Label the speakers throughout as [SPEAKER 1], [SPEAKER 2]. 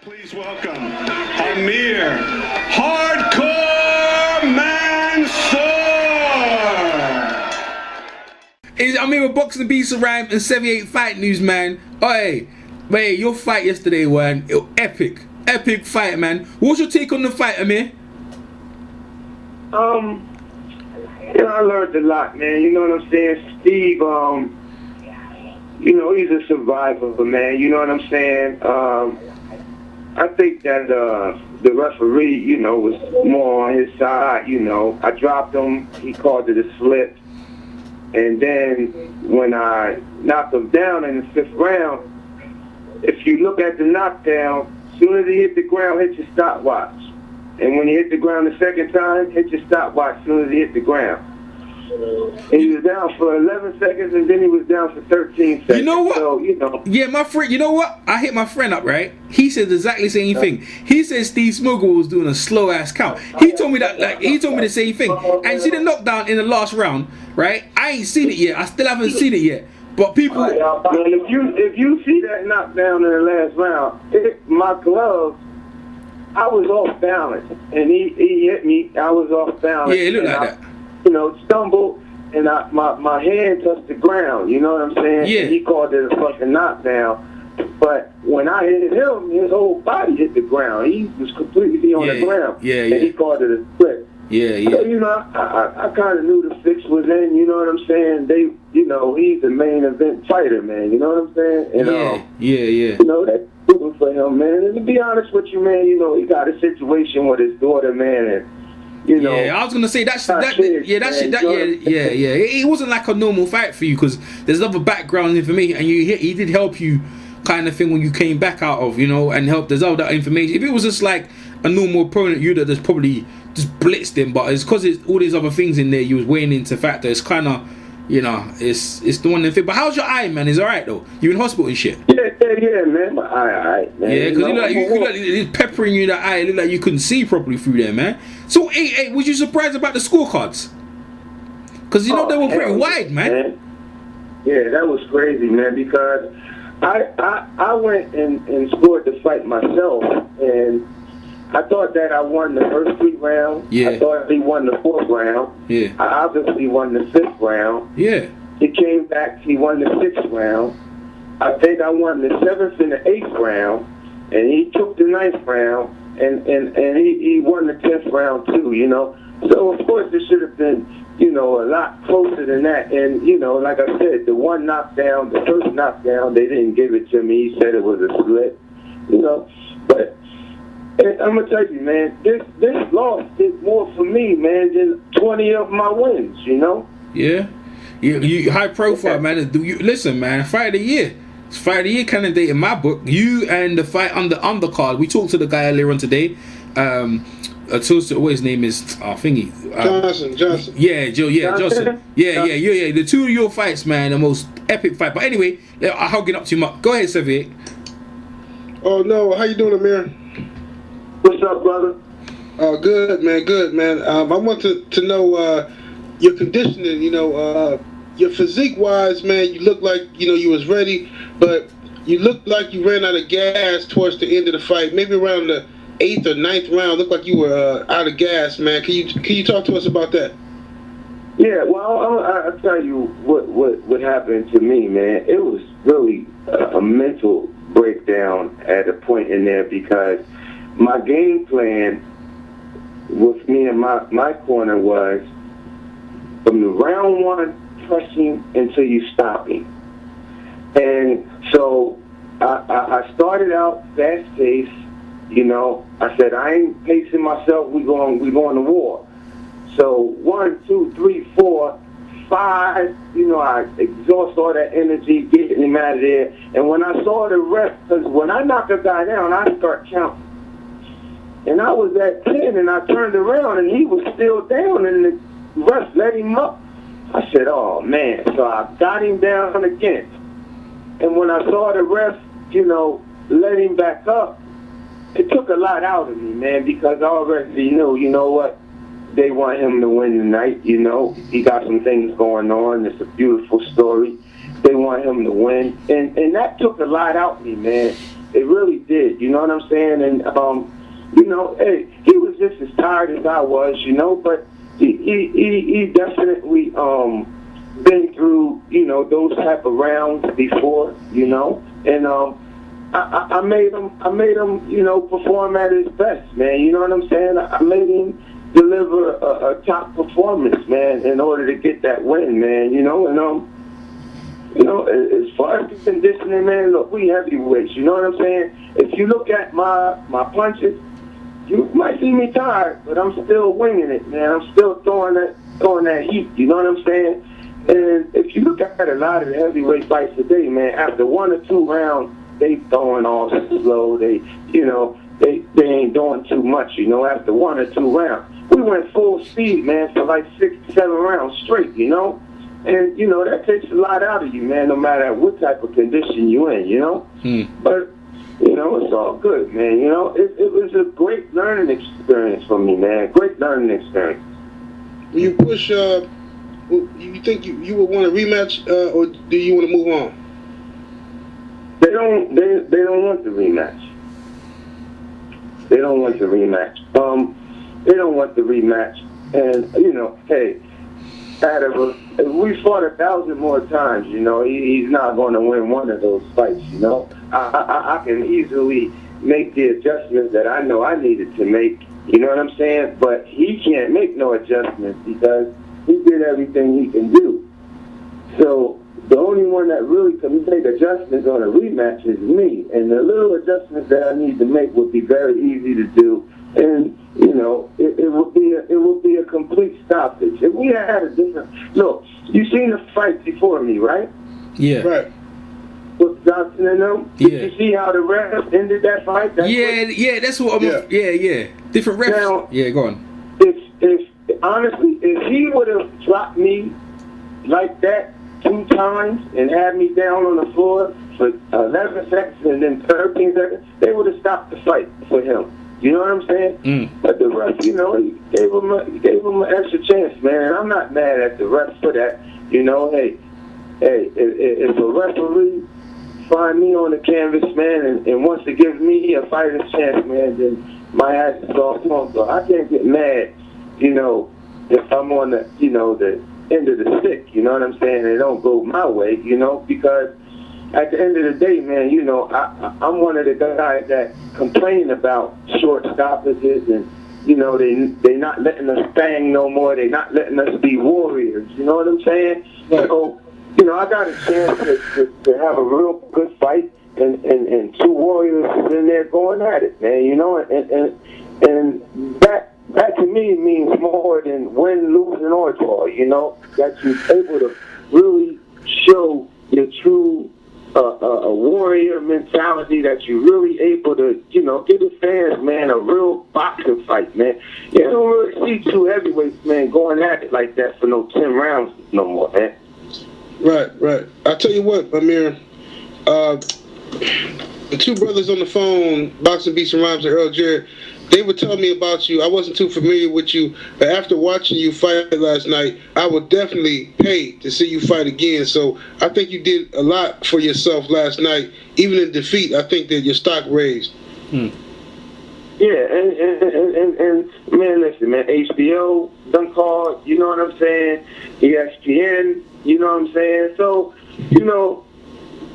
[SPEAKER 1] Please welcome Amir Hard Core Mansour.
[SPEAKER 2] It's Amir with Boxing Beats Rhyme and 78 Fight News, man. Hey, man, your fight yesterday, man, epic fight, man. What's your take on the fight, Amir?
[SPEAKER 3] I learned a lot, man. You know what I'm saying? Steve, he's a survivor, man. You know what I'm saying? I think that the referee, was more on his side, I dropped him. He called it a slip. And then when I knocked him down in the 5th round, if you look at the knockdown, as soon as he hit the ground, hit your stopwatch. And when he hit the ground the second time, hit your stopwatch as soon as he hit the ground. And he was down for 11 seconds, and then he was down for 13 seconds.
[SPEAKER 2] You know what?
[SPEAKER 3] So,
[SPEAKER 2] Yeah, my friend, you know what? I hit my friend up, right? He said exactly the same thing. He said Steve Smuggle was doing a slow-ass count. He told me he told me the same thing. And see the knockdown in the last round, right? I ain't seen it yet. I still haven't seen it yet. But people...
[SPEAKER 3] Man, if you see that knockdown in the last round, my glove, I was off balance. And he hit me, I was off balance.
[SPEAKER 2] Yeah, it looked like that.
[SPEAKER 3] Stumbled, and my hand touched the ground, you know what I'm saying?
[SPEAKER 2] Yeah.
[SPEAKER 3] And he called it a fucking knockdown. But when I hit him, his whole body hit the ground. He was completely on the ground.
[SPEAKER 2] Yeah.
[SPEAKER 3] And he called it a split.
[SPEAKER 2] Yeah.
[SPEAKER 3] So, I kind of knew the fix was in, you know what I'm saying? He's the main event fighter, man, you know what I'm saying? And,
[SPEAKER 2] yeah.
[SPEAKER 3] That's good for him, man. And to be honest with you, man, he got a situation with his daughter, man, and
[SPEAKER 2] yeah, I was gonna say that shit. It wasn't like a normal fight for you because there's other background information, and he did help you, kind of thing, when you came back out of, and helped. There's all that information. If it was just like a normal opponent, you'd have just probably just blitzed him. But it's because it's all these other things in there you was weighing into factor. It's kind of, it's the one thing. But how's your eye, man? Is alright though? You in hospital and shit?
[SPEAKER 3] Yeah, man. My eye, alright, man.
[SPEAKER 2] Yeah, because you look like it's peppering you in the eye. It looked like you couldn't see properly through there, man. So, hey, was you surprised about the scorecards? Because they were pretty wide, man.
[SPEAKER 3] Yeah, that was crazy, man. Because I went and scored the fight myself, and I thought that I won the first 3 rounds.
[SPEAKER 2] Yeah.
[SPEAKER 3] I thought he won the 4th round.
[SPEAKER 2] Yeah.
[SPEAKER 3] I obviously won the 5th round.
[SPEAKER 2] Yeah.
[SPEAKER 3] He came back. He won the 6th round. I think I won the 7th and the 8th round, and he took the 9th round, and he won the 10th round too. So of course it should have been a lot closer than that. And like I said, the one knockdown, the first knockdown, they didn't give it to me. He said it was a slip. But. And I'm gonna tell you, man, this loss did more for me, man, than 20 of my wins.
[SPEAKER 2] Yeah. You high profile, man. Listen, man, fight of the year. It's fight of the year candidate in my book. You and the fight on the undercard. We talked to the guy earlier on today. What his name is? Thingy.
[SPEAKER 4] Johnson.
[SPEAKER 2] Yeah, Johnson. Yeah. The two of your fights, man, the most epic fight. But anyway, I'll hug it up to you, Mark. Go ahead, Sevier.
[SPEAKER 4] Oh no, how you doing, Amir?
[SPEAKER 3] What's up, brother?
[SPEAKER 4] Good, man. I want to know your conditioning. Your physique-wise, man, you look like you was ready, but you looked like you ran out of gas towards the end of the fight. Maybe around the 8th or 9th round, looked like you were out of gas, man. Can you talk to us about that?
[SPEAKER 3] Yeah, well, I'll tell you what happened to me, man. It was really a mental breakdown at a point in there because my game plan with me and my corner was from the round 1 pressing until you stopping. And so I started out fast paced, I said I ain't pacing myself, we going to war. So 1, 2, 3, 4, 5, I exhaust all that energy, getting him out of there. And when I saw the ref, because when I knock a guy down, I start counting. And I was at 10, and I turned around, and he was still down, and the ref let him up. I said, oh, man. So I got him down again. And when I saw the ref, let him back up, it took a lot out of me, man, because I already knew, what? They want him to win tonight, He got some things going on. It's a beautiful story. They want him to win. And that took a lot out of me, man. It really did. You know what I'm saying? And you know, hey, he was just as tired as I was. You know, but he definitely been through, you know, those type of rounds before. You know, and I made him, you know, perform at his best, man. You know what I'm saying? I made him deliver a top performance, man, in order to get that win, man. You know, and you know, as far as the conditioning, man, look, we heavyweights. You know what I'm saying? If you look at my punches, you might see me tired, but I'm still winging it, man. I'm still throwing that heat. You know what I'm saying? And if you look at a lot of the heavyweight fights today, man, after 1 or 2 rounds, they throwing all slow. They, you know, they ain't doing too much. You know, after 1 or 2 rounds, we went full speed, man, for like 6 to 7 rounds straight. You know. And, you know, that takes a lot out of you, man, no matter what type of condition you're in, you know? But, you know, it's all good, man. You know, it was a great learning experience for me, man. Great learning experience.
[SPEAKER 4] When you push, you think you would want a rematch, or do you want to move on?
[SPEAKER 3] They don't want the rematch. They don't want the rematch. They don't want the rematch. And, you know, hey, if we fought 1,000 more times, you know, he's not going to win one of those fights, you know. I can easily make the adjustments that I know I needed to make, you know what I'm saying? But he can't make no adjustments because he did everything he can do. So the only one that really can make adjustments on a rematch is me. And the little adjustments that I need to make would be very easy to do. And, you know, it would be a complete stoppage. If we had a different... Look, you seen the fight before me, right?
[SPEAKER 2] Yeah.
[SPEAKER 4] Right.
[SPEAKER 3] With Johnson and them?
[SPEAKER 2] Yeah.
[SPEAKER 3] Did you see how the ref ended that fight?
[SPEAKER 2] Yeah, that's what I'm... Yeah. Different refs.
[SPEAKER 3] Now,
[SPEAKER 2] yeah, go on.
[SPEAKER 3] If honestly, if he would have dropped me like that 2 times and had me down on the floor for 11 seconds and then 13 seconds, they would have stopped the fight for him. You know what I'm saying? But the ref, you know, he gave him an extra chance, man. And I'm not mad at the ref for that. You know, hey, if a referee find me on the canvas, man, and wants to give me a fighter's chance, man, then my ass is off on. So I can't get mad, you know, if I'm on the, you know, the end of the stick. You know what I'm saying? It don't go my way, you know, because at the end of the day, man, you know, I'm one of the guys that complain about short stoppages and, you know, they not letting us bang no more. They not letting us be warriors. You know what I'm saying?
[SPEAKER 4] Right.
[SPEAKER 3] So, you know, I got a chance to have a real good fight and 2 warriors in there going at it, man, you know, and that to me means more than win, losing, or draw, you know, that you're able to really show your true a warrior mentality, that you're really able to, you know, give the fans, man, a real boxing fight, man. You don't really see 2 heavyweights, man, going at it like that for no 10 rounds no more, man.
[SPEAKER 4] Right. I tell you what, Amir, the 2 brothers on the phone, Boxing Beats and Rhymes and Earl Jarrett, they were telling me about you. I wasn't too familiar with you, but after watching you fight last night, I would definitely pay to see you fight again. So I think you did a lot for yourself last night. Even in defeat, I think that your stock raised.
[SPEAKER 3] Yeah, and man, listen, man, HBO done called, you know what I'm saying? ESPN, you know what I'm saying? So, you know,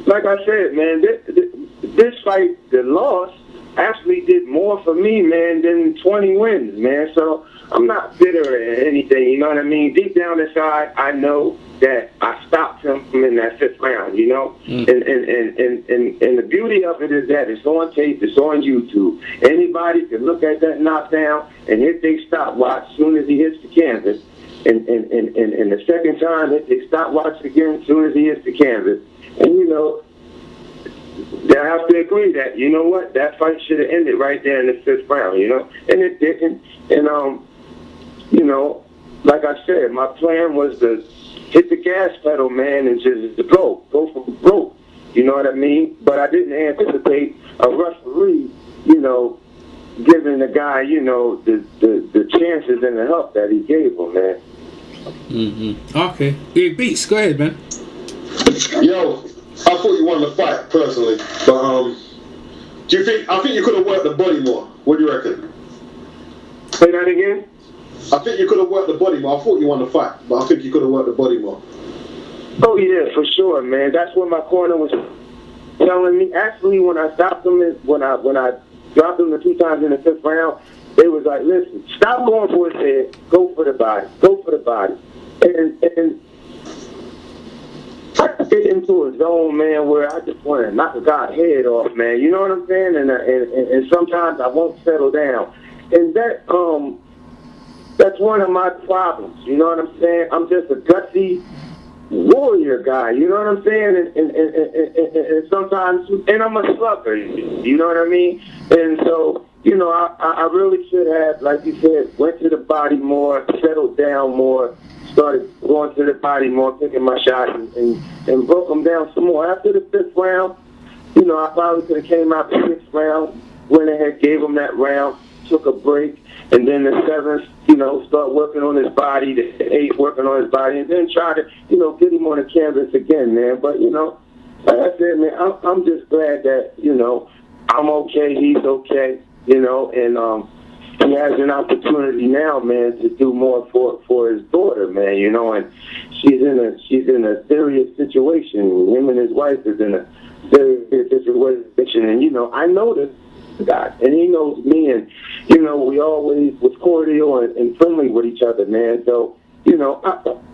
[SPEAKER 3] like I said, man, this fight, the loss, actually did more for me, man, than 20 wins, man. So I'm not bitter at anything, you know what I mean? Deep down inside, I know that I stopped him in that 5th round, you know? And the beauty of it is that it's on tape, it's on YouTube. Anybody can look at that knockdown and hit their stopwatch as soon as he hits the canvas. And the second time, hit their stopwatch again as soon as he hits the canvas. And, you know, they have to agree that, you know what, that fight should have ended right there in the 5th round, you know? And it didn't. And, you know, like I said, my plan was to hit the gas pedal, man, and just go for broke. You know what I mean? But I didn't anticipate a referee, you know, giving the guy, you know, the chances and the help that he gave him, man.
[SPEAKER 2] Okay. Yeah, Beats, go ahead, man.
[SPEAKER 5] Yo, I thought you wanted to fight personally, but Do you think? I think you could have worked the body more. What do you reckon?
[SPEAKER 3] Say that again.
[SPEAKER 5] I think you could have worked the body more. I thought you won the fight, but I think you could have worked the body more.
[SPEAKER 3] Oh yeah, for sure, man. That's what my corner was telling me. Actually, when I stopped him, when I dropped him the 2 times in the 5th round, they was like, "Listen, stop going for his head. Go for the body. Go for the body." And I get into a zone, man, where I just want to knock a guy's head off, man. You know what I'm saying? And sometimes I won't settle down, and that's one of my problems. You know what I'm saying? I'm just a gutsy warrior guy. You know what I'm saying? And sometimes, and I'm a slugger. You know what I mean? And so, you know, I really should have, like you said, went to the body more, settled down more, started going to the body more, picking my shots, and broke them down some more. After the 5th round, you know, I probably could have came out the 6th round, went ahead, gave him that round, took a break, and then the 7th, you know, start working on his body, the 8th working on his body, and then try to, you know, get him on the canvas again, man. But, you know, like I said, man, I'm just glad that, you know, I'm okay, he's okay, you know, and he has an opportunity now, man, to do more for his daughter, man, you know, and she's in a serious situation. Him and his wife is in a serious situation, and, you know, I know this guy, and he knows me, and, you know, we always was cordial and friendly with each other, man. So, you know,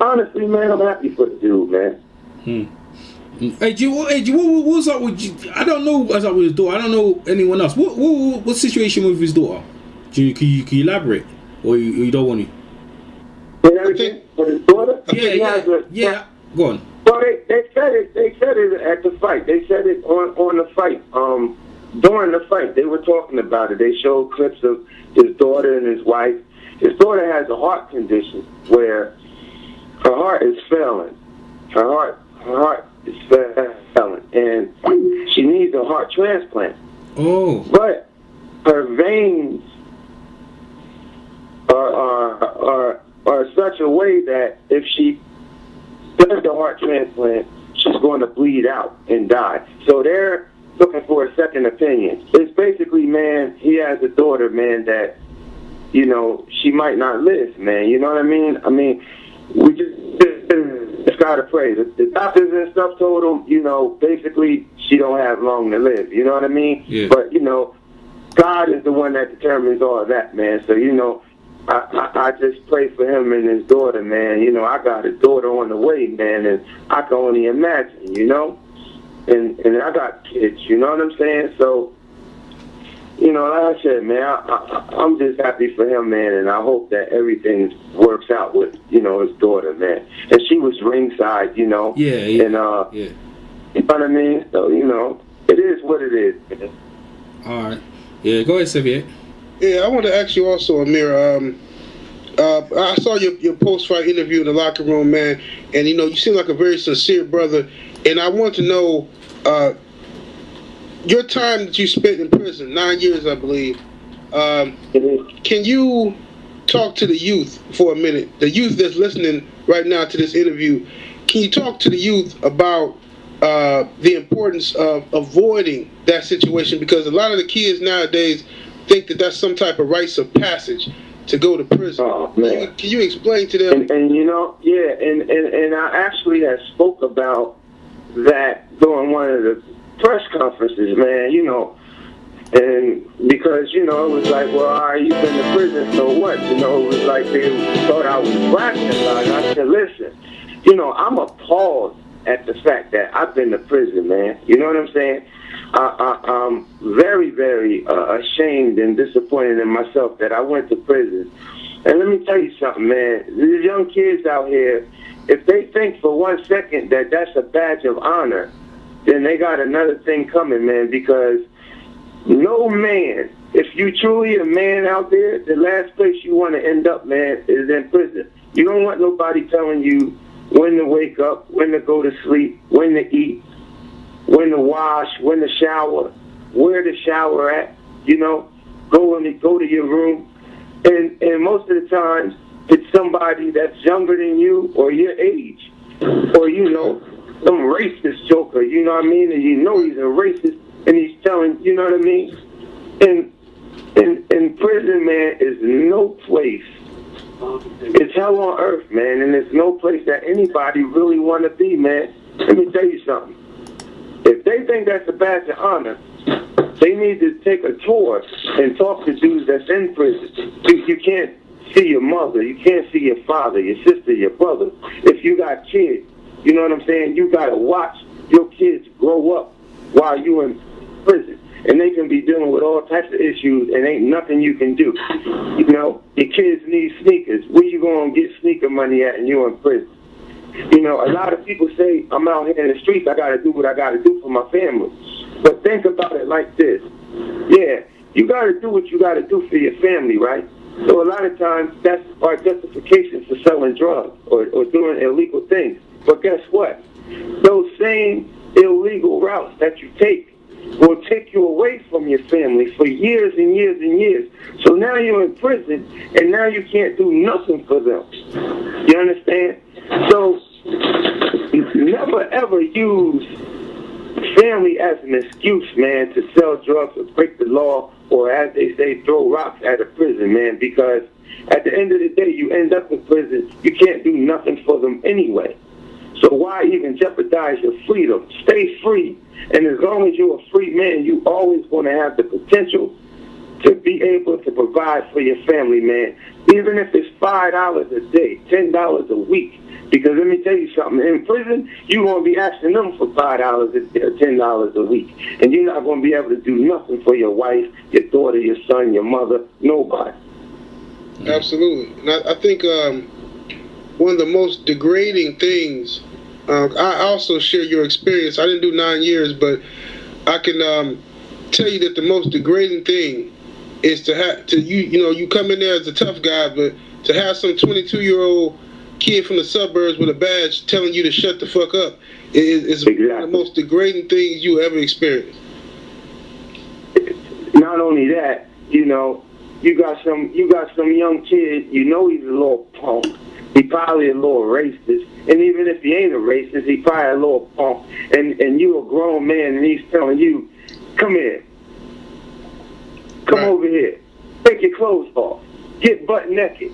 [SPEAKER 3] honestly, man, I'm happy for the dude, man.
[SPEAKER 2] Hey, G, what was up with you? I don't know what's up with his daughter. I don't know anyone else. What situation with his daughter? Can you elaborate, or you don't want to?
[SPEAKER 3] And everything for his daughter.
[SPEAKER 2] Yeah. Go on.
[SPEAKER 3] Well, they said it at the fight. They said it on the fight. During the fight, they were talking about it. They showed clips of his daughter and his wife. His daughter has a heart condition where her heart is failing. Her heart is failing, and she needs a heart transplant.
[SPEAKER 2] Oh.
[SPEAKER 3] But her veins are such a way that if she does the heart transplant, she's going to bleed out and die. So they're looking for a second opinion. It's basically, man, he has a daughter, man, that, you know, she might not live, man. You know what I mean? I mean, we just gotta pray. The doctors and stuff told him, you know, basically she don't have long to live. You know what I mean?
[SPEAKER 2] Yeah.
[SPEAKER 3] But, you know, God is the one that determines all of that, man. So, you know, I just pray for him and his daughter, man. You know, I got a daughter on the way, man, and I can only imagine, you know? And I got kids, you know what I'm saying? So, you know, like I said, man, I'm just happy for him, man, and I hope that everything works out with, you know, his daughter, man. And she was ringside, you know?
[SPEAKER 2] Yeah.
[SPEAKER 3] And, you know what I mean? So, you know, it is what it is, man.
[SPEAKER 2] All right. Yeah, go ahead, Xavier.
[SPEAKER 4] Yeah, I want to ask you also, Amir. I saw your post-fight interview in the locker room, man, and you know you seem like a very sincere brother. And I want to know your time that you spent in prison, 9 years, I believe. Can you talk to the youth for a minute? The youth that's listening right now to this interview. Can you talk to the youth about the importance of avoiding that situation? Because a lot of the kids nowadays think that that's some type of rites of passage to go to prison.
[SPEAKER 3] Oh, man.
[SPEAKER 4] Can you explain to them?
[SPEAKER 3] And you know, yeah, and I actually had spoke about that during one of the press conferences, man, you know, and because, you know, it was like, well, all right, you've been to prison, so what? You know, it was like they thought I was bragging about it. I said, listen, you know, I'm appalled at the fact that I've been to prison, man. You know what I'm saying? I'm very, very ashamed and disappointed in myself that I went to prison. And let me tell you something, man. These young kids out here, if they think for 1 second that that's a badge of honor, then they got another thing coming, man, because no man, if you truly a man out there, the last place you want to end up, man, is in prison. You don't want nobody telling you when to wake up, when to go to sleep, when to eat, when to wash, when to shower, where to shower at, you know, go to your room. And most of the time, it's somebody that's younger than you or your age. Or, you know, some racist joker, you know what I mean? And you know he's a racist and he's telling, you know what I mean? In prison, man, is no place. It's hell on earth, man, and there's no place that anybody really want to be, man. Let me tell you something. If they think that's a badge of honor, they need to take a tour and talk to dudes that's in prison. You can't see your mother, you can't see your father, your sister, your brother. If you got kids, you know what I'm saying? You got to watch your kids grow up while you're in prison. And they can be dealing with all types of issues, and ain't nothing you can do. You know, your kids need sneakers. Where you going to get sneaker money at and you're in prison? You know, a lot of people say, I'm out here in the streets, I got to do what I got to do for my family. But think about it like this. Yeah, you got to do what you got to do for your family, right? So a lot of times, that's our justification for selling drugs or doing illegal things. But guess what? Those same illegal routes that you take will take you away from your family for years and years and years. So now you're in prison, and now you can't do nothing for them. You understand? So never ever use family as an excuse, man, to sell drugs or break the law, or as they say, throw rocks at a prison, man, because at the end of the day, you end up in prison. You can't do nothing for them anyway. So why even jeopardize your freedom? Stay free. And as long as you're a free man, you always going to have the potential to be able to provide for your family, man. Even if it's $5 a day, $10 a week. Because let me tell you something, in prison, you're going to be asking them for $5 a day or $10 a week. And you're not going to be able to do nothing for your wife, your daughter, your son, your mother, nobody.
[SPEAKER 4] Absolutely. And I think one of the most degrading things, I also share your experience. I didn't do 9 years, but I can tell you that the most degrading thing is to have you come in there as a tough guy, but to have some 22-year-old kid from the suburbs with a badge telling you to shut the fuck up is exactly one of the most degrading things you ever experienced.
[SPEAKER 3] Not only that, you know, you got some young kid, you know he's a little punk. He probably a little racist. And even if he ain't a racist, he probably a little punk. And you a grown man and he's telling you, come here. Come over here. Take your clothes off. Get butt naked.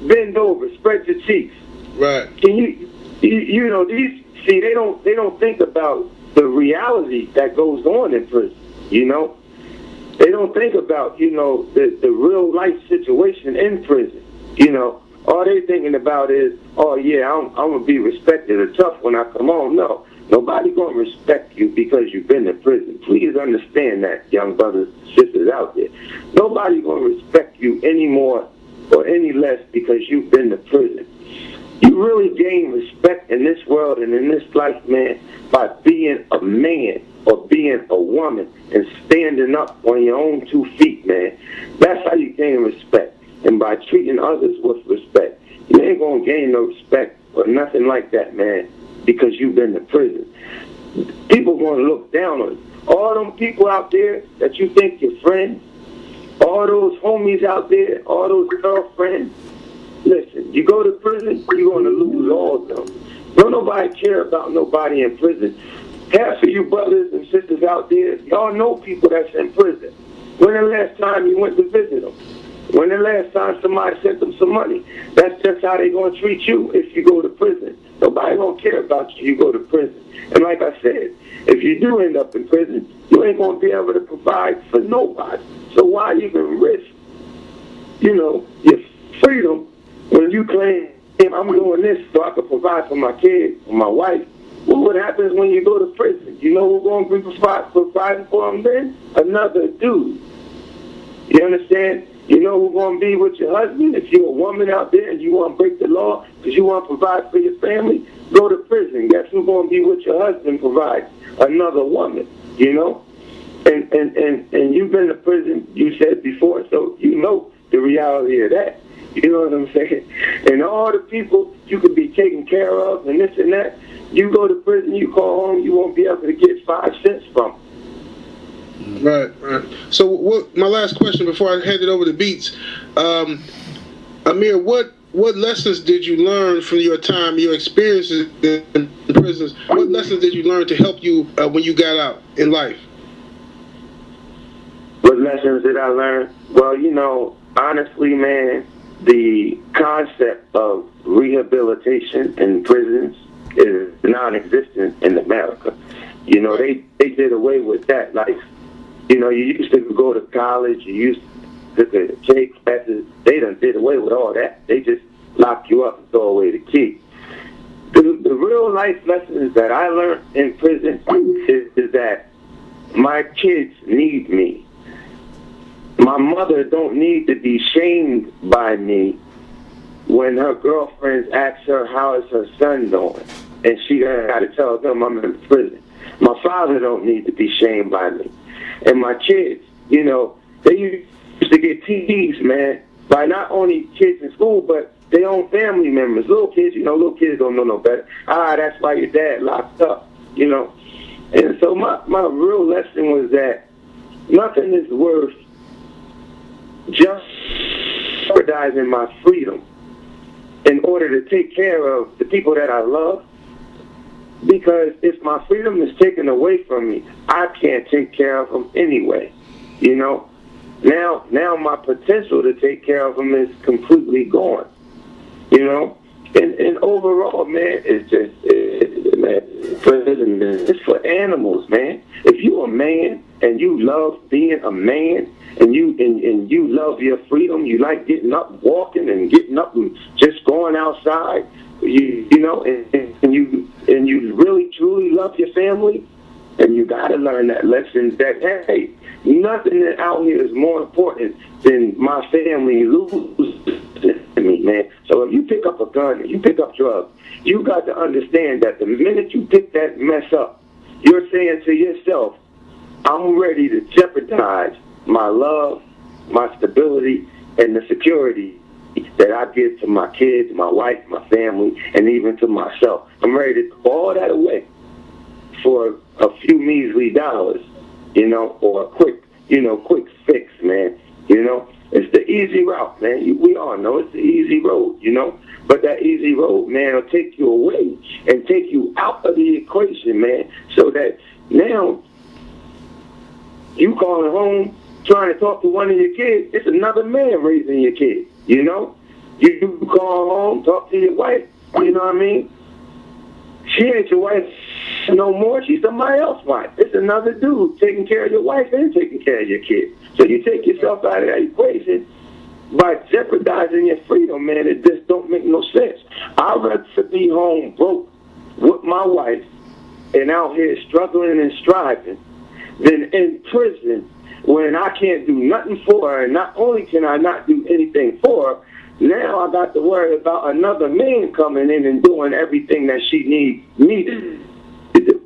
[SPEAKER 3] Bend over. Spread your cheeks.
[SPEAKER 4] Right.
[SPEAKER 3] Can you know, they don't think about the reality that goes on in prison, you know? They don't think about, you know, the real life situation in prison, you know? All they thinking about is, oh yeah, I'm gonna be respected or tough when I come home. No, nobody gonna respect you because you've been in prison. Please understand that, young brothers and sisters out there. Nobody gonna respect you any more or any less because you've been to prison. You really gain respect in this world and in this life, man, by being a man or being a woman and standing up on your own 2 feet, man. That's how you gain respect. And by treating others with respect. You ain't going to gain no respect or nothing like that, man, because you've been to prison. People going to look down on you. All them people out there that you think your friends, all those homies out there, all those girlfriends, listen, you go to prison, you're going to lose all of them. Don't nobody care about nobody in prison. Half of you brothers and sisters out there, y'all know people that's in prison. When the last time you went to visit them? When the last time somebody sent them some money? That's just how they going to treat you if you go to prison. Nobody going to care about you if you go to prison. And like I said, if you do end up in prison, you ain't going to be able to provide for nobody. So why even risk, you know, your freedom when you claim, I'm doing this so I can provide for my kids, for my wife? Well, what happens when you go to prison? You know who's going to be providing for them then? Another dude. You understand? You know who's going to be with your husband? If you're a woman out there and you want to break the law because you want to provide for your family, go to prison. Guess who's going to be with your husband provides? Another woman, you know? And you've been to prison, you said before, so you know the reality of that. You know what I'm saying? And all the people you could be taken care of and this and that, you go to prison, you call home, you won't be able to get 5 cents from them.
[SPEAKER 4] Right. So my last question before I hand it over to Beats, Amir, what lessons did you learn from your time, your experiences in prisons? What lessons did you learn to help you when you got out in life?
[SPEAKER 3] What lessons did I learn? Well, honestly, man, the concept of rehabilitation in prisons is non-existent in America. They did away with that. Like, you used to go to college, you used to take classes. They done did away with all that. They just lock you up and throw away the key. The real life lessons that I learned in prison is that my kids need me. My mother don't need to be shamed by me when her girlfriends ask her how is her son doing, and she got to tell them I'm in prison. My father don't need to be shamed by me. And my kids, they used to get teased, man, by not only kids in school, but their own family members. Little kids, little kids don't know no better. That's why your dad locked up, And so my real lesson was that nothing is worth just jeopardizing my freedom in order to take care of the people that I love. Because if my freedom is taken away from me, I can't take care of them anyway. Now my potential to take care of them is completely gone. And overall, man, it's for animals, man. If you're a man and you love being a man and you love your freedom, you like getting up, walking, and getting up and just going outside, and you really truly love your family, and you got to learn that lesson that, hey, nothing out here is more important than my family losing me, man. So if you pick up a gun and you pick up drugs, you got to understand that the minute you pick that mess up, you're saying to yourself, I'm ready to jeopardize my love, my stability, and the security that I give to my kids, my wife, my family, and even to myself. I'm ready to throw all that away for a few measly dollars, or a quick fix, man. It's the easy route, man. We all know it's the easy road, But that easy road, man, will take you away and take you out of the equation, man, so that now you calling home trying to talk to one of your kids, it's another man raising your kids, You call home, talk to your wife, you know what I mean? She ain't your wife no more. She's somebody else's wife. It's another dude taking care of your wife and taking care of your kids. So you take yourself out of that equation by jeopardizing your freedom, man. It just don't make no sense. I'd rather be home broke with my wife and out here struggling and striving than in prison when I can't do nothing for her. And not only can I not do anything for her, now I got to worry about another man coming in and doing everything that she needs me to do.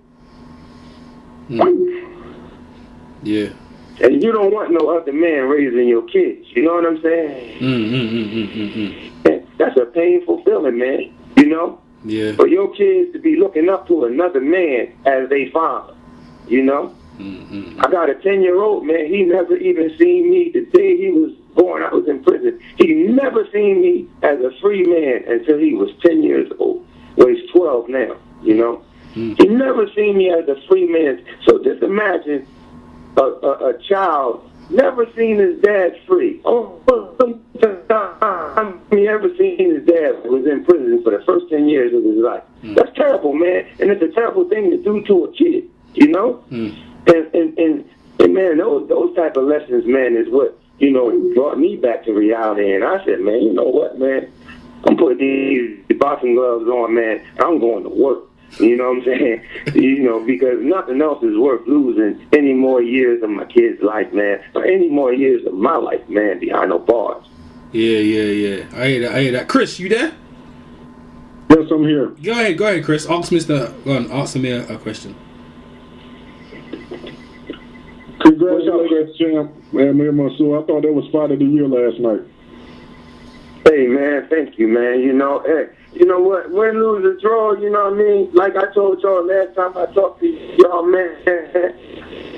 [SPEAKER 2] Yeah.
[SPEAKER 3] And you don't want no other man raising your kids. You know what I'm saying? That's a painful feeling, man.
[SPEAKER 2] Yeah.
[SPEAKER 3] For your kids to be looking up to another man as they father. I got a 10-year-old, man. He never even seen me the day he was born. I was in prison. He never seen me as a free man until he was 10 years old. Well, he's 12 now, He never seen me as a free man. So just imagine a child never seen his dad free. He ever seen his dad was in prison for the first 10 years of his life. That's terrible, man. And it's a terrible thing to do to a kid, And man, those type of lessons, man, is what, brought me back to reality. And I said, man, you know what, man? I'm putting these boxing gloves on, man. I'm going to work. You know what I'm saying? Because nothing else is worth losing any more years of my kid's life, man, or any more years of my life, man, behind no bars.
[SPEAKER 2] Yeah. I hear that. Chris, you there?
[SPEAKER 5] Yes, I'm here.
[SPEAKER 2] Go ahead, Chris. Ask Amir a question.
[SPEAKER 5] Congratulations, champ, Amir Mansour. I thought that was fight of the year last night.
[SPEAKER 3] Hey, man, thank you, man. Hey, you know what? Win, lose, or draw, you know what I mean? Like I told y'all last time I talked to y'all, man,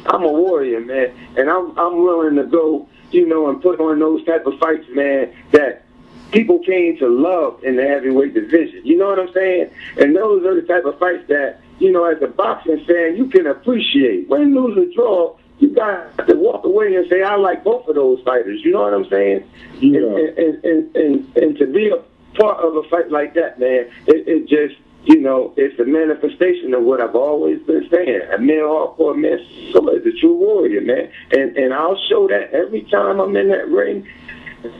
[SPEAKER 3] I'm a warrior, man. And I'm willing to go, and put on those type of fights, man, that people came to love in the heavyweight division. You know what I'm saying? And those are the type of fights that, as a boxing fan, you can appreciate. Win, lose, or draw, you got to walk away and say, I like both of those fighters. You know what I'm saying?
[SPEAKER 5] Yeah.
[SPEAKER 3] And to be a part of a fight like that, man, it just, you know, it's a manifestation of what I've always been saying. Amir Hard Core Mansour is a true warrior, man. And I'll show that every time I'm in that ring.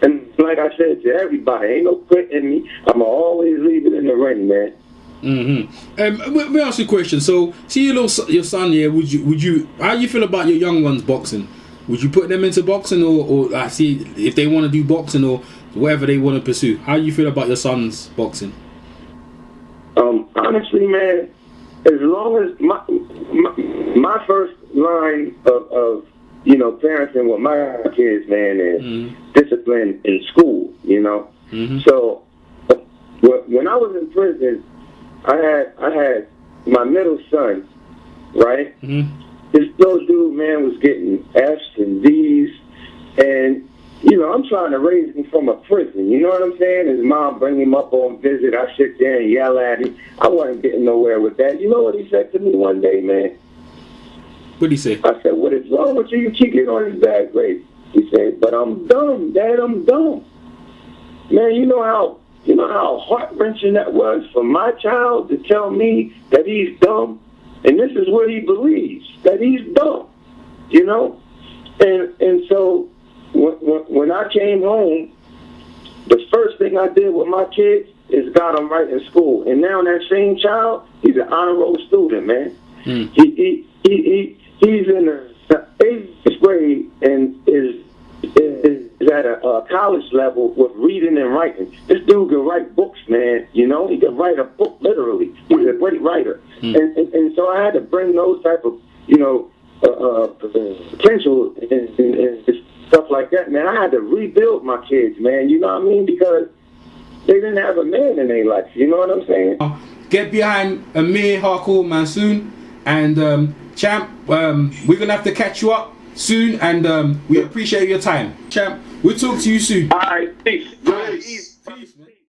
[SPEAKER 3] And like I said to everybody, ain't no quitting me. I'm always leave it in the ring, man.
[SPEAKER 2] Let me ask you a question. So, see your son here. Would you? How do you feel about your young ones boxing? Would you put them into boxing, or I see if they want to do boxing or whatever they want to pursue? How do you feel about your son's boxing?
[SPEAKER 3] Honestly, man, as long as my first line of you know, parenting with my kids, man, is discipline in school, you know. So when I was in prison, I had my middle son, right? This little dude, man, was getting F's and D's, and you know, I'm trying to raise him from a prison. You know what I'm saying? His mom bring him up on visit. I sit there and yell at him. I wasn't getting nowhere with that. You know what he said to me one day, man?
[SPEAKER 2] What'd he say?
[SPEAKER 3] I said, what is wrong with you? You keep getting on his bad grades. He said, but I'm dumb, Dad. I'm dumb. Man, you know how heart-wrenching that was for my child to tell me that he's dumb? And this is what he believes, that he's dumb, you know? And so when I came home, the first thing I did with my kids is got them right in school. And now that same child, he's an honor roll student, man. He's in the 8th grade and is at a college level with reading and writing. This dude can write books, man. You know, he can write a book literally. He's a great writer. And so I had to bring those type of, you know, potential and stuff like that, man. I had to rebuild my kids, man. You know what I mean? Because they didn't have a man in their life. You know what I'm saying?
[SPEAKER 2] Get behind Amir Hard Core Mansour, and champ, we're gonna have to catch you up soon, and we appreciate your time, champ. We'll talk to you soon.
[SPEAKER 3] All right, peace.
[SPEAKER 2] Peace.